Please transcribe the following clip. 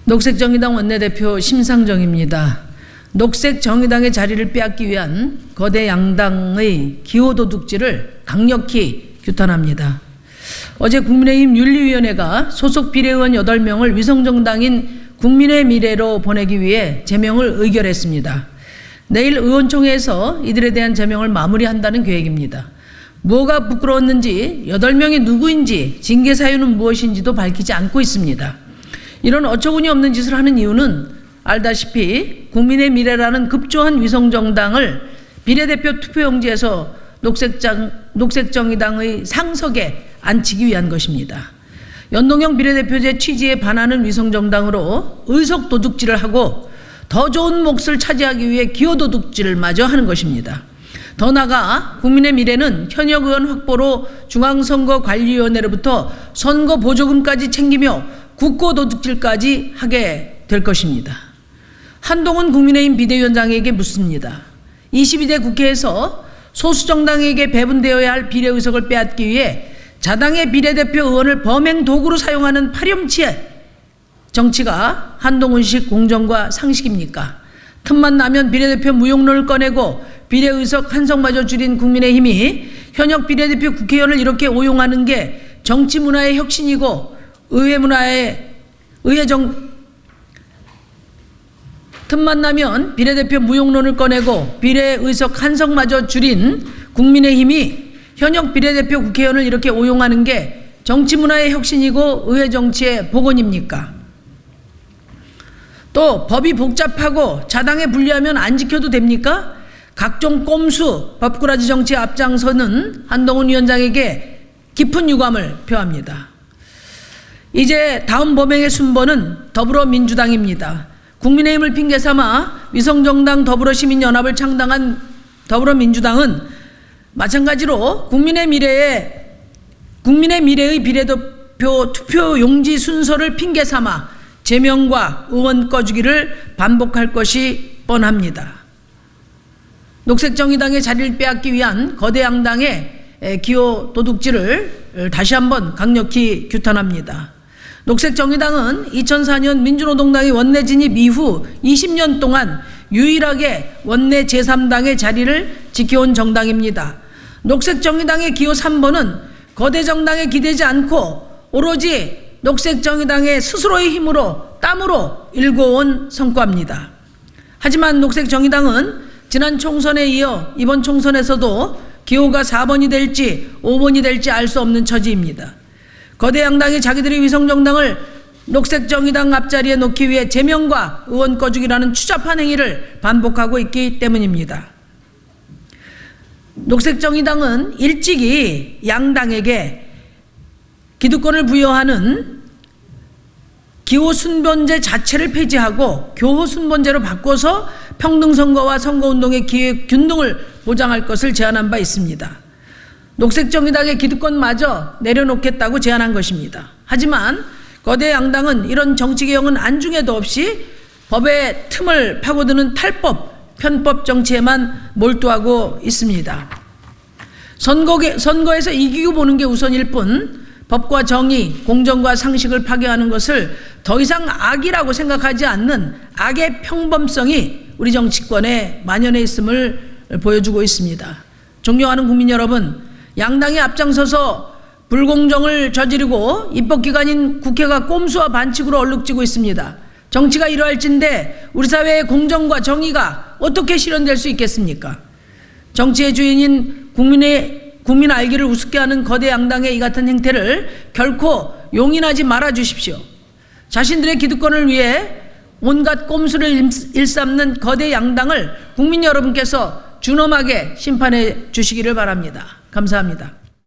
녹색정의당 원내대표 심상정입니다. 녹색정의당의 자리를 빼앗기 위한 거대 양당의 기호도둑질을 강력히 규탄합니다. 어제 국민의힘 윤리위원회가 소속 비례의원 8명을 위성정당인 국민의 미래로 보내기 위해 제명을 의결했습니다. 내일 의원총회에서 이들에 대한 제명을 마무리한다는 계획입니다. 뭐가 부끄러웠는지 8명이 누구인지 징계 사유는 무엇인지도 밝히지 않고 있습니다. 이런 어처구니 없는 짓을 하는 이유는 알다시피 국민의 미래라는 급조한 위성정당을 비례대표 투표용지에서 녹색정의당의 상석에 앉히기 위한 것입니다. 연동형 비례대표제 취지에 반하는 위성정당으로 의석도둑질을 하고 더 좋은 몫을 차지하기 위해 기호도둑질을 마저 하는 것입니다. 더 나아가 국민의 미래는 현역 의원 확보로 중앙선거관리위원회로부터 선거 보조금까지 챙기며 국고도둑질까지 하게 될 것입니다. 한동훈 국민의힘 비대위원장에게 묻습니다. 22대 국회에서 소수정당에게 배분되어야 할 비례의석을 빼앗기 위해 자당의 비례대표 의원을 범행 도구로 사용하는 파렴치의 정치가 한동훈식 공정과 상식입니까? 틈만 나면 비례대표 무용론을 꺼내고 비례의석 한 석마저 줄인 국민의힘이 현역 비례대표 국회의원을 이렇게 오용하는 게 정치 문화의 혁신이고 틈만 나면 비례대표 무용론을 꺼내고 비례의석 한 석마저 줄인 국민의힘이 현역 비례대표 국회의원을 이렇게 오용하는 게 정치 문화의 혁신이고 의회 정치의 복원입니까? 또 법이 복잡하고 자당에 불리하면 안 지켜도 됩니까? 각종 꼼수, 법꾸라지 정치에 앞장서는 한동훈 위원장에게 깊은 유감을 표합니다. 이제 다음 범행의 순번은 더불어민주당입니다. 국민의힘을 핑계삼아 위성정당 더불어시민연합을 창당한 더불어민주당은 마찬가지로 국민의 미래의 비례대표 투표용지 순서를 핑계삼아 제명과 의원 꺼주기를 반복할 것이 뻔합니다. 녹색정의당의 자리를 빼앗기 위한 거대 양당의 기호 도둑질을 다시 한번 강력히 규탄합니다. 녹색정의당은 2004년 민주노동당이 원내 진입 이후 20년 동안 유일하게 원내 제3당의 자리를 지켜온 정당입니다. 녹색정의당의 기호 3번은 거대 정당에 기대지 않고 오로지 녹색정의당의 스스로의 힘으로 땀으로 일궈온 성과입니다. 하지만 녹색정의당은 지난 총선에 이어 이번 총선에서도 기호가 4번이 될지 5번이 될지 알 수 없는 처지입니다. 거대 양당이 자기들의 위성정당을 녹색정의당 앞자리에 놓기 위해 제명과 의원 꺼주기라는 추잡한 행위를 반복하고 있기 때문입니다. 녹색정의당은 일찍이 양당에게 기득권을 부여하는 기호순번제 자체를 폐지하고 교호순번제로 바꿔서 평등선거와 선거운동의 기회 균등을 보장할 것을 제안한 바 있습니다. 녹색정의당의 기득권마저 내려놓겠다고 제안한 것입니다. 하지만 거대 양당은 이런 정치개혁은 안중에도 없이 법의 틈을 파고드는 탈법, 편법 정치에만 몰두하고 있습니다. 선거에서 이기고 보는 게 우선일 뿐 법과 정의, 공정과 상식을 파괴하는 것을 더 이상 악이라고 생각하지 않는 악의 평범성이 우리 정치권에 만연해 있음을 보여주고 있습니다. 존경하는 국민 여러분, 양당이 앞장서서 불공정을 저지르고 입법기관인 국회가 꼼수와 반칙으로 얼룩지고 있습니다. 정치가 이러할진데 우리 사회의 공정과 정의가 어떻게 실현될 수 있겠습니까? 정치의 주인인 국민 알기를 우습게 하는 거대 양당의 이 같은 행태를 결코 용인하지 말아 주십시오. 자신들의 기득권을 위해 온갖 꼼수를 일삼는 거대 양당을 국민 여러분께서 준엄하게 심판해 주시기를 바랍니다. 감사합니다.